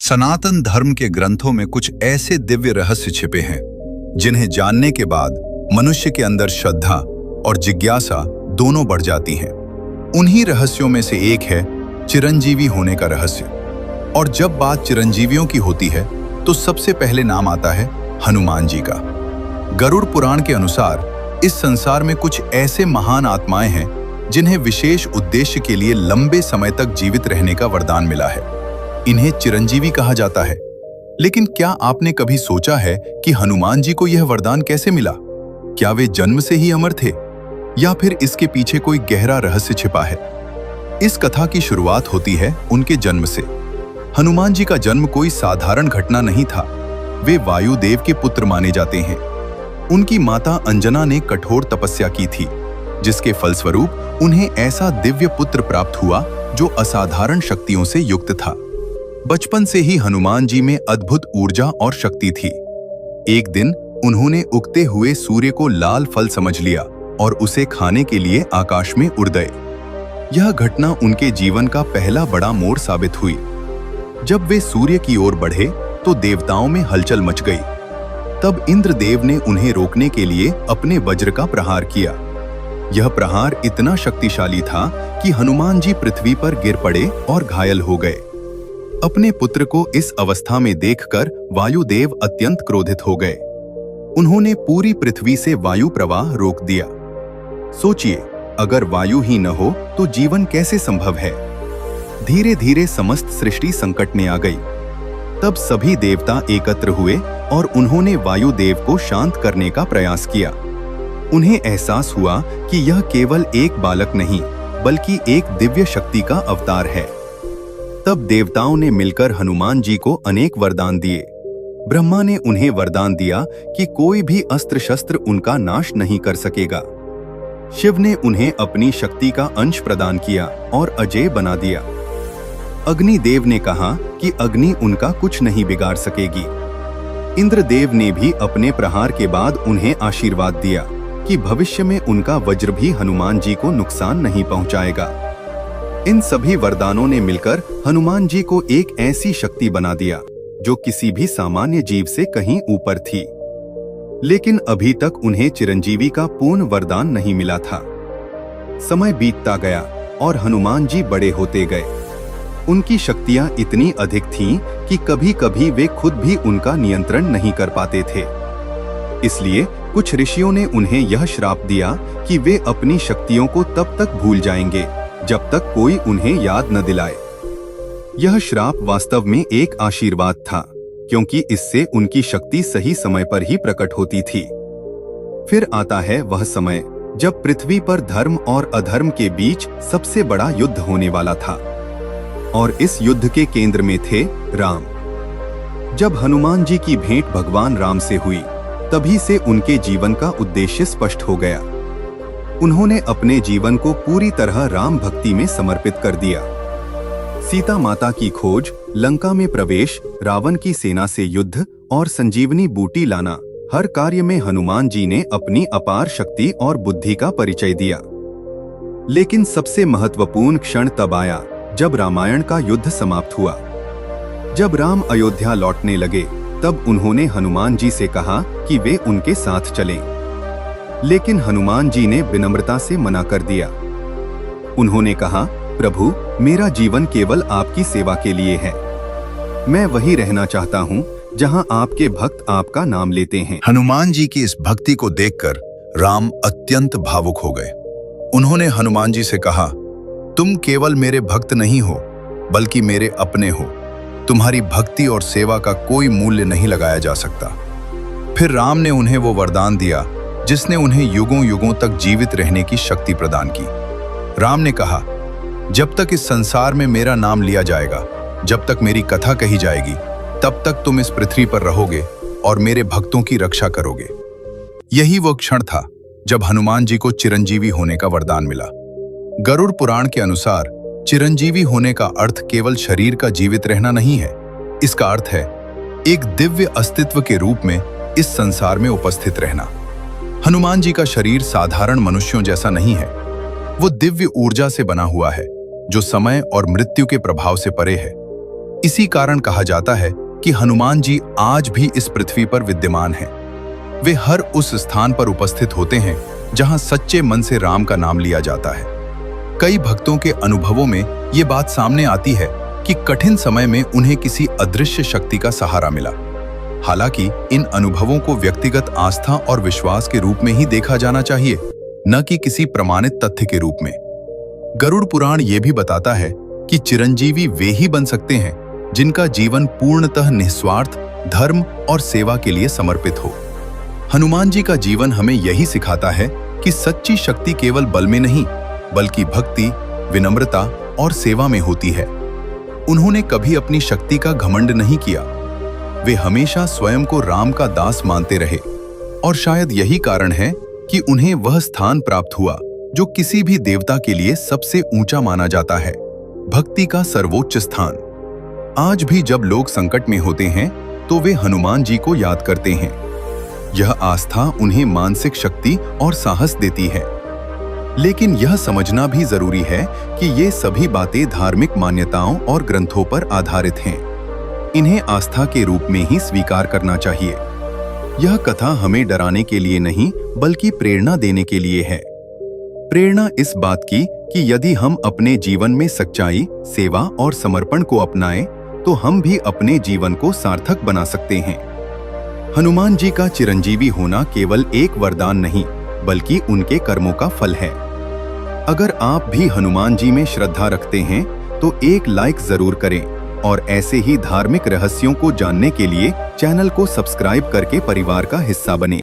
सनातन धर्म के ग्रंथों में कुछ ऐसे दिव्य रहस्य छिपे हैं जिन्हें जानने के बाद मनुष्य के अंदर श्रद्धा और जिज्ञासा दोनों बढ़ जाती हैं। उन्हीं रहस्यों में से एक है चिरंजीवी होने का रहस्य। और जब बात चिरंजीवियों की होती है तो सबसे पहले नाम आता है हनुमान जी का। गरुड़ पुराण के अनुसार इस संसार में कुछ ऐसे महान आत्माएं हैं जिन्हें विशेष उद्देश्य के लिए लंबे समय तक जीवित रहने का वरदान मिला है। इन्हें चिरंजीवी कहा जाता है। लेकिन क्या आपने कभी सोचा है कि हनुमान जी को यह वरदान कैसे मिला? क्या वे जन्म से ही अमर थे या फिर इसके पीछे कोई गहरा रहस्य छिपा है? इस कथा की शुरुआत होती है उनके जन्म से। हनुमान जी का जन्म कोई साधारण घटना नहीं था। वे वायुदेव के पुत्र माने जाते हैं। उनकी माता अंजना ने कठोर तपस्या की थी, जिसके फलस्वरूप उन्हें ऐसा दिव्य पुत्र प्राप्त हुआ जो असाधारण शक्तियों से युक्त था। बचपन से ही हनुमान जी में अद्भुत ऊर्जा और शक्ति थी। एक दिन उन्होंने उगते हुए सूर्य को लाल फल समझ लिया और उसे खाने के लिए आकाश में उड़ गए। यह घटना उनके जीवन का पहला बड़ा मोड़ साबित हुई। जब वे सूर्य की ओर बढ़े तो देवताओं में हलचल मच गई। तब इंद्रदेव ने उन्हें रोकने के लिए अपने वज्र का प्रहार किया। यह प्रहार इतना शक्तिशाली था कि हनुमान जी पृथ्वी पर गिर पड़े और घायल हो गए। अपने पुत्र को इस अवस्था में देखकर वायुदेव अत्यंत क्रोधित हो गए। उन्होंने पूरी पृथ्वी से वायु प्रवाह रोक दिया। सोचिए, अगर वायु ही न हो तो जीवन कैसे संभव है? धीरे धीरे समस्त सृष्टि संकट में आ गई। तब सभी देवता एकत्र हुए और उन्होंने वायुदेव को शांत करने का प्रयास किया। उन्हें एहसास हुआ कि यह केवल एक बालक नहीं बल्कि एक दिव्य शक्ति का अवतार है। तब देवताओं ने मिलकर हनुमान जी को अनेक वरदान दिए। ब्रह्मा ने उन्हें वरदान दिया कि कोई भी अस्त्र शस्त्र उनका नाश नहीं कर सकेगा। शिव ने उन्हें अपनी शक्ति का अंश प्रदान किया और अजेय बना दिया। अग्निदेव ने कहा कि अग्नि उनका कुछ नहीं बिगाड़ सकेगी। इंद्रदेव ने भी अपने प्रहार के बाद उन्हें आशीर्वाद दिया कि भविष्य में उनका वज्र भी हनुमान जी को नुकसान नहीं पहुंचाएगा। इन सभी वरदानों ने मिलकर हनुमान जी को एक ऐसी शक्ति बना दिया जो किसी भी सामान्य जीव से कहीं ऊपर थी। लेकिन अभी तक उन्हें चिरंजीवी का पूर्ण वरदान नहीं मिला था। समय बीतता गया और हनुमान जी बड़े होते गए। उनकी शक्तियां इतनी अधिक थीं कि कभी-कभी वे खुद भी उनका नियंत्रण नहीं कर पाते थे। इसलिए कुछ ऋषियों ने उन्हें यह श्राप दिया कि वे अपनी शक्तियों को तब तक भूल जाएंगे जब तक कोई उन्हें याद न दिलाए। यह श्राप वास्तव में एक आशीर्वाद था, क्योंकि इससे उनकी शक्ति सही समय पर ही प्रकट होती थी। फिर आता है वह समय जब पृथ्वी पर धर्म और अधर्म के बीच सबसे बड़ा युद्ध होने वाला था। और इस युद्ध के केंद्र में थे राम। जब हनुमान जी की भेंट भगवान राम से हुई, तभी से उनके जीवन का उद्देश्य स्पष्ट हो गया। उन्होंने अपने जीवन को पूरी तरह राम भक्ति में समर्पित कर दिया। सीता माता की खोज, लंका में प्रवेश, रावण की सेना से युद्ध और संजीवनी बूटी लाना, हर कार्य में हनुमान जी ने अपनी अपार शक्ति और बुद्धि का परिचय दिया। लेकिन सबसे महत्वपूर्ण क्षण तब आया जब रामायण का युद्ध समाप्त हुआ। जब राम अयोध्या लौटने लगे, तब उन्होंने हनुमान जी से कहा कि वे उनके साथ चलें। लेकिन हनुमान जी ने विनम्रता से मना कर दिया। उन्होंने कहा, प्रभु, मेरा जीवन केवल आपकी सेवा के लिए है। मैं वही रहना चाहता हूँ जहाँ आपके भक्त आपका नाम लेते हैं। हनुमान जी की इस भक्ति को देखकर राम अत्यंत भावुक हो गए। उन्होंने हनुमान जी से कहा, तुम केवल मेरे भक्त नहीं हो बल्कि मेरे अपने हो। तुम्हारी भक्ति और सेवा का कोई मूल्य नहीं लगाया जा सकता। फिर राम ने उन्हें वो वरदान दिया जिसने उन्हें युगों युगों तक जीवित रहने की शक्ति प्रदान की। राम ने कहा, जब तक इस संसार में मेरा नाम लिया जाएगा, जब तक मेरी कथा कही जाएगी, तब तक तुम इस पृथ्वी पर रहोगे और मेरे भक्तों की रक्षा करोगे। यही वो क्षण था जब हनुमान जी को चिरंजीवी होने का वरदान मिला। गरुड़ पुराण के अनुसार चिरंजीवी होने का अर्थ केवल शरीर का जीवित रहना नहीं है। इसका अर्थ है एक दिव्य अस्तित्व के रूप में इस संसार में उपस्थित रहना। हनुमान जी का शरीर साधारण मनुष्यों जैसा नहीं है। वो दिव्य ऊर्जा से बना हुआ है जो समय और मृत्यु के प्रभाव से परे है। इसी कारण कहा जाता है कि हनुमान जी आज भी इस पृथ्वी पर विद्यमान हैं। वे हर उस स्थान पर उपस्थित होते हैं जहां सच्चे मन से राम का नाम लिया जाता है। कई भक्तों के अनुभवों में ये बात सामने आती है कि कठिन समय में उन्हें किसी अदृश्य शक्ति का सहारा मिला। हालांकि इन अनुभवों को व्यक्तिगत आस्था और विश्वास के रूप में ही देखा जाना चाहिए, न कि किसी प्रमाणित तथ्य के रूप में। गरुड़ पुराण ये भी बताता है कि चिरंजीवी वे ही बन सकते हैं जिनका जीवन पूर्णतः निस्वार्थ धर्म और सेवा के लिए समर्पित हो। हनुमान जी का जीवन हमें यही सिखाता है कि सच्ची शक्ति केवल बल में नहीं, बल्कि भक्ति, विनम्रता और सेवा में होती है। उन्होंने कभी अपनी शक्ति का घमंड नहीं किया। वे हमेशा स्वयं को राम का दास मानते रहे और शायद यही कारण है कि उन्हें वह स्थान प्राप्त हुआ जो किसी भी देवता के लिए सबसे ऊंचा माना जाता है, भक्ति का सर्वोच्च स्थान। आज भी जब लोग संकट में होते हैं तो वे हनुमान जी को याद करते हैं। यह आस्था उन्हें मानसिक शक्ति और साहस देती है। लेकिन यह समझना भी जरूरी है कि ये सभी बातें धार्मिक मान्यताओं और ग्रंथों पर आधारित हैं। इन्हें आस्था के रूप में ही स्वीकार करना चाहिए। यह कथा हमें डराने के लिए नहीं, बल्कि प्रेरणा देने के लिए है। प्रेरणा इस बात की कि यदि हम अपने जीवन में सच्चाई, सेवा और समर्पण को अपनाएं, तो हम भी अपने जीवन को सार्थक बना सकते हैं। हनुमान जी का चिरंजीवी होना केवल एक वरदान नहीं, बल्कि उनके कर्मों का फल है। अगर आप भी हनुमान जी में श्रद्धा रखते हैं तो एक लाइक जरूर करें और ऐसे ही धार्मिक रहस्यों को जानने के लिए चैनल को सब्सक्राइब करके परिवार का हिस्सा बनें।